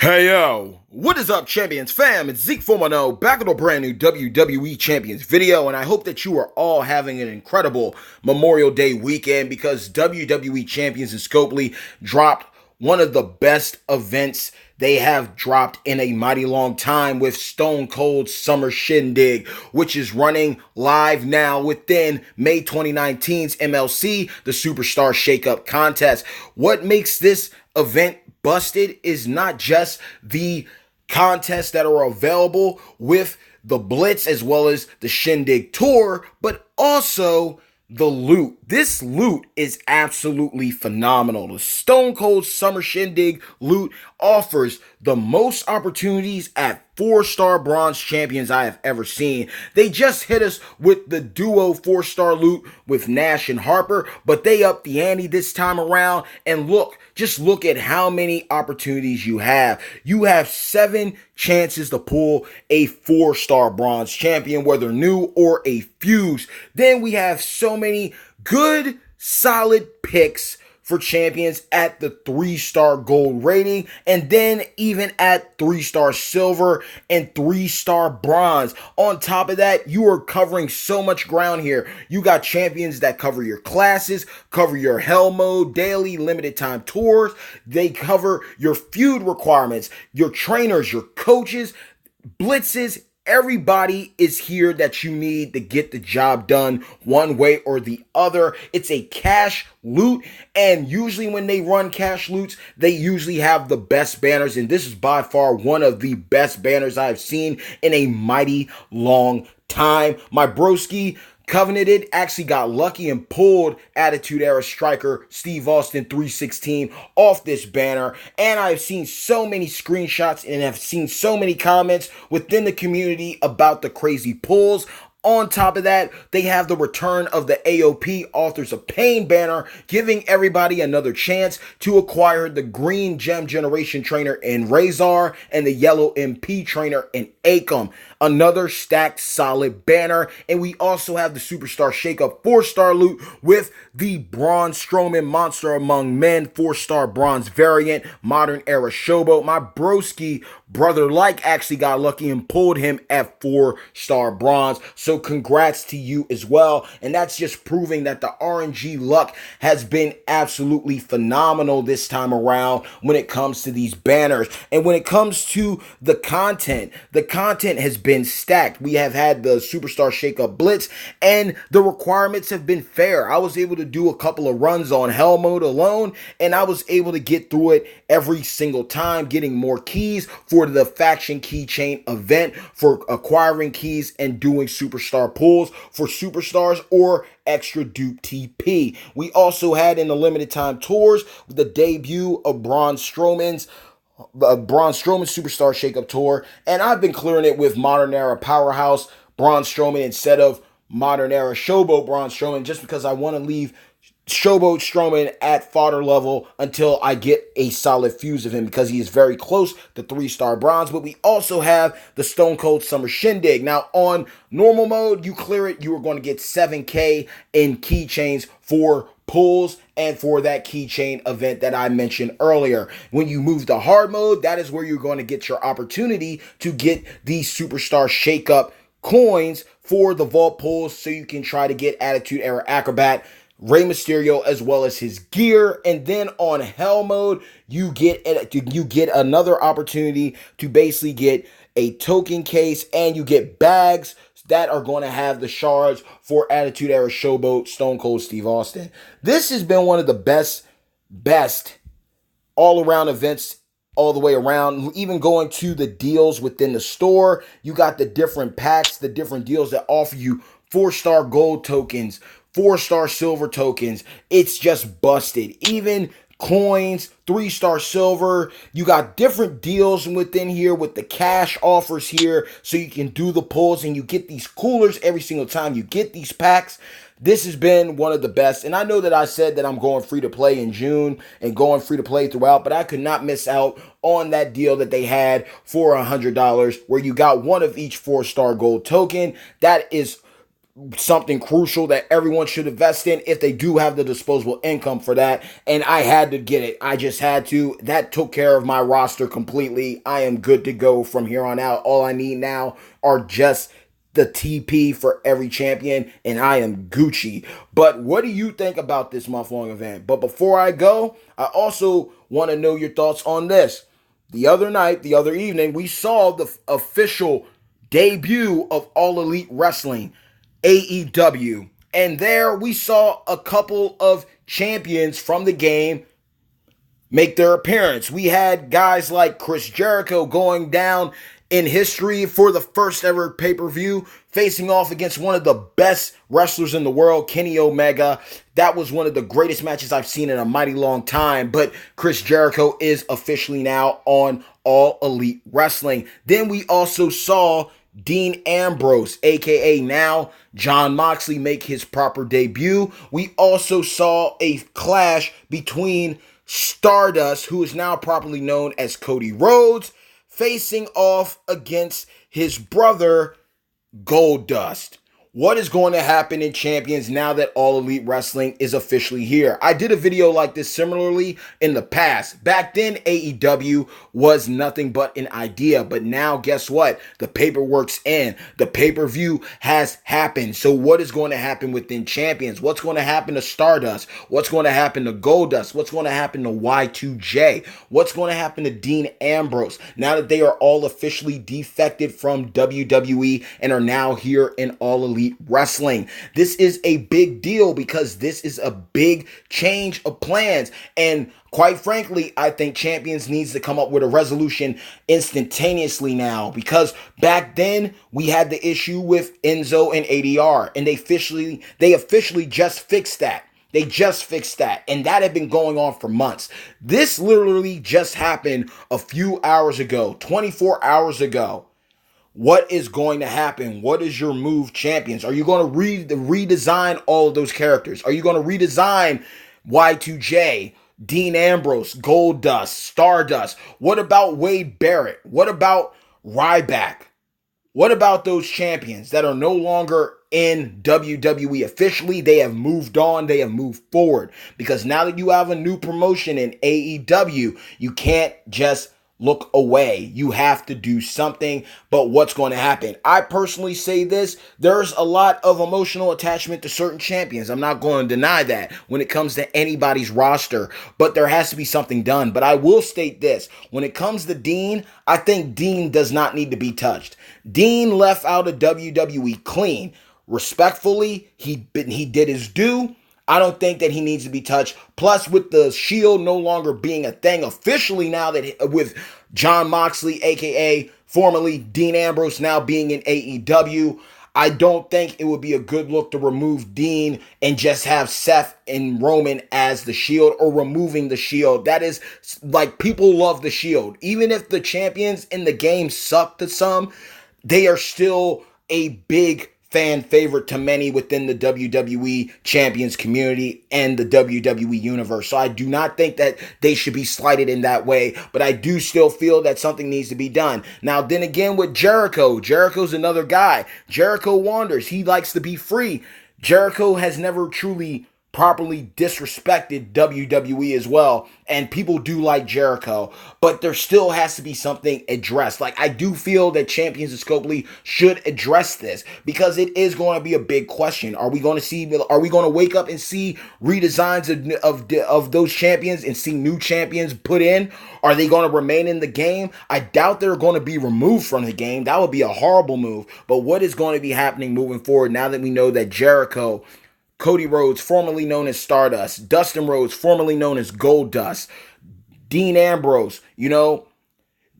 Hey yo, what is up, Champions fam? It's Zeke 410 back with a brand new WWE Champions video, and I hope that you are all having an incredible Memorial Day weekend because WWE Champions and Scopely dropped one of the best events they have dropped in a mighty long time with Stone Cold Summer Shindig, which is running live now within May 2019's MLC, the Superstar Shakeup Contest. What makes this event busted is not just the contests that are available with the Blitz as well as the Shindig Tour, but also the loot. This loot is absolutely phenomenal. The Stone Cold Summer Shindig loot offers the most opportunities at 4-star bronze champions I have ever seen. They just hit us with the duo 4-star loot with Nash and Harper, but they upped the ante this time around. And just look at how many opportunities you have. You have 7 chances to pull a 4-star bronze champion, whether new or a Feuds. Then we have so many good, solid picks for champions at the 3-star gold rating, and then even at 3-star silver and 3-star bronze. On top of that, you are covering so much ground here. You got champions that cover your classes, cover your hell mode, daily, limited time tours. They cover your feud requirements, your trainers, your coaches, blitzes. Everybody is here that you need to get the job done one way or the other. It's a cash loot, and usually when they run cash loots, they usually have the best banners, and this is by far one of the best banners I've seen in a mighty long time. My broski Covenanted actually got lucky and pulled Attitude Era striker Steve Austin 316 off this banner. And I've seen so many screenshots and have seen so many comments within the community about the crazy pulls. On top of that, they have the return of the AOP Authors of Pain banner, giving everybody another chance to acquire the Green Gem Generation trainer in Razor and the Yellow MP trainer in Akam. Another stacked solid banner. And we also have the Superstar Shakeup 4-star loot with the Braun Strowman Monster Among Men 4-star bronze variant, Modern Era Showboat. My broski brother actually got lucky and pulled him at 4-star bronze. So congrats to you as well. And that's just proving that the RNG luck has been absolutely phenomenal this time around when it comes to these banners. And when it comes to the content has been stacked. We have had the Superstar Shakeup Blitz, and the requirements have been fair. I was able to do a couple of runs on Hell Mode alone, and I was able to get through it every single time, getting more keys for the faction keychain event, for acquiring keys and doing superstar pulls for superstars or extra dupe TP. We also had in the limited time tours the debut of Braun Strowman's Superstar Shakeup Tour, and I've been clearing it with Modern Era Powerhouse Braun Strowman instead of Modern Era Showboat Braun Strowman, just because I want to leave Showboat Strowman at fodder level until I get a solid fuse of him, because he is very close to 3-star bronze. But we also have the Stone Cold Summer Shindig. Now on normal mode, you clear it, you are going to get 7K in keychains for pulls and for that keychain event that I mentioned earlier. When you move to hard mode, that is where you're going to get your opportunity to get the Superstar Shakeup coins for the vault pulls, so you can try to get Attitude Era Acrobat, Rey Mysterio, as well as his gear. And then on hell mode, you get another opportunity to basically get a token case, and you get bags that are going to have the shards for Attitude Era Showboat Stone Cold Steve Austin. This has been one of the best all-around events all the way around. Even going to the deals within the store, you got the different packs, the different deals that offer you 4-star gold tokens, 4-star silver tokens. It's just busted. Even coins, 3-star silver. You got different deals within here with the cash offers here, so you can do the pulls and you get these coolers every single time you get these packs. This has been one of the best, and I know that I said that I'm going free to play in June and going free to play throughout, but I could not miss out on that deal that they had for $100, where you got one of each 4-star gold token. That is something crucial that everyone should invest in if they do have the disposable income for that. And I had to get it. I just had to. That took care of my roster completely. I am good to go from here on out. All I need now are just the TP for every champion, and I am Gucci. But what do you think about this month-long event? But before I go, I also want to know your thoughts on this. The other evening, we saw the official debut of All Elite Wrestling, AEW. And there we saw a couple of champions from the game make their appearance. We had guys like Chris Jericho going down in history for the first ever pay-per-view, facing off against one of the best wrestlers in the world, Kenny Omega. That was one of the greatest matches I've seen in a mighty long time, but Chris Jericho is officially now on All Elite Wrestling. Then we also saw Dean Ambrose, aka now Jon Moxley, make his proper debut. We also saw a clash between Stardust, who is now properly known as Cody Rhodes, facing off against his brother Goldust. What is going to happen in Champions now that All Elite Wrestling is officially here? I did a video like this similarly in the past. Back then, AEW was nothing but an idea. But now, guess what? The paperwork's in. The pay-per-view has happened. So what is going to happen within Champions? What's going to happen to Stardust? What's going to happen to Goldust? What's going to happen to Y2J? What's going to happen to Dean Ambrose? Now that they are all officially defected from WWE and are now here in All Elite Wrestling. This is a big deal because this is a big change of plans. And quite frankly, I think Champions needs to come up with a resolution instantaneously now, because back then we had the issue with Enzo and ADR, and they officially just fixed that. They just fixed that, and that had been going on for months. This literally just happened a few hours ago, 24 hours ago. What is going to happen? What is your move, Champions? Are you going to redesign all of those characters? Are you going to redesign Y2J, Dean Ambrose, Goldust, Stardust? What about Wade Barrett? What about Ryback? What about those champions that are no longer in WWE officially? They have moved on. They have moved forward. Because now that you have a new promotion in AEW, you can't just look away. You have to do something. But what's going to happen? I personally say this. There's a lot of emotional attachment to certain champions. I'm not going to deny that when it comes to anybody's roster. But there has to be something done. But I will state this. When it comes to Dean, I think Dean does not need to be touched. Dean left out of WWE clean. Respectfully, he did his due. I don't think that he needs to be touched. Plus, with the Shield no longer being a thing officially now, that with Jon Moxley, aka formerly Dean Ambrose, now being in AEW, I don't think it would be a good look to remove Dean and just have Seth and Roman as the Shield, or removing the Shield. That is, like, people love the Shield. Even if the champions in the game suck to some, they are still a big fan favorite to many within the WWE Champions community and the WWE universe. So I do not think that they should be slighted in that way, but I do still feel that something needs to be done. Now, then again, with Jericho's another guy. Jericho wanders. He likes to be free. Jericho has never truly properly disrespected WWE as well, and people do like Jericho, but there still has to be something addressed. Like, I do feel that Champions of Scopely should address this, because it is going to be a big question. Are we going to wake up and see redesigns of those champions and see new champions put in? Are they going to remain in the game? I doubt they're going to be removed from the game. That would be a horrible move. But what is going to be happening moving forward now that we know that Jericho, Cody Rhodes, formerly known as Stardust, Dustin Rhodes, formerly known as Goldust, Dean Ambrose,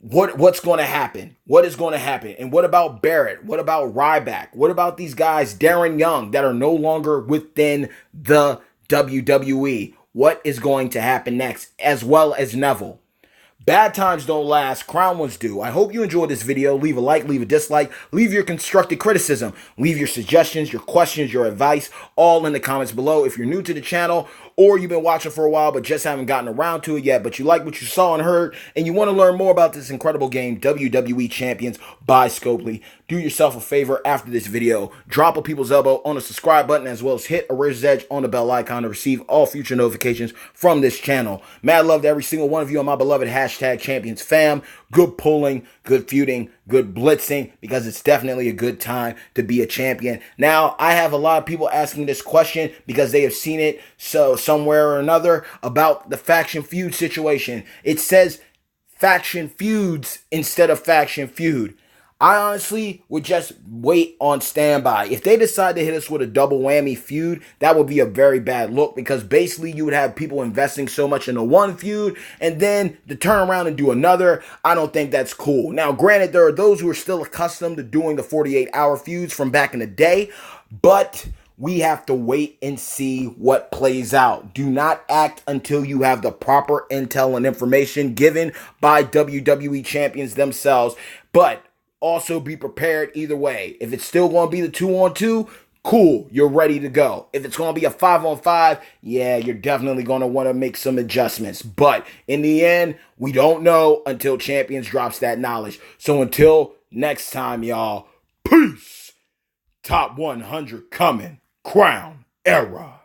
what's going to happen? What is going to happen? And what about Barrett? What about Ryback? What about these guys, Darren Young, that are no longer within the WWE? What is going to happen next? As well as Neville. Bad times don't last, crown ones do. I hope you enjoyed this video. Leave a like, leave a dislike, leave your constructive criticism, leave your suggestions, your questions, your advice, all in the comments below. If you're new to the channel, or you've been watching for a while but just haven't gotten around to it yet, but you like what you saw and heard, and you want to learn more about this incredible game, WWE Champions by Scopely, do yourself a favor after this video. Drop a people's elbow on the subscribe button, as well as hit a razor's edge on the bell icon to receive all future notifications from this channel. Mad love to every single one of you on my beloved hashtag Champions fam. Good pulling, good feuding, good blitzing, because it's definitely a good time to be a champion. Now, I have a lot of people asking this question because they have seen it somewhere or another about the faction feud situation. It says faction feuds instead of faction feud. I honestly would just wait on standby. If they decide to hit us with a double whammy feud, that would be a very bad look, because basically you would have people investing so much into one feud and then to turn around and do another. I don't think that's cool. Now, granted, there are those who are still accustomed to doing the 48-hour feuds from back in the day, but we have to wait and see what plays out. Do not act until you have the proper intel and information given by WWE champions themselves. But also be prepared either way. If it's still going to be the 2-on-2, cool, you're ready to go. If it's going to be a 5-on-5, yeah, you're definitely going to want to make some adjustments. But in the end, we don't know until Champions drops that knowledge. So until next time, y'all, peace. Top 100 coming. Crown Era.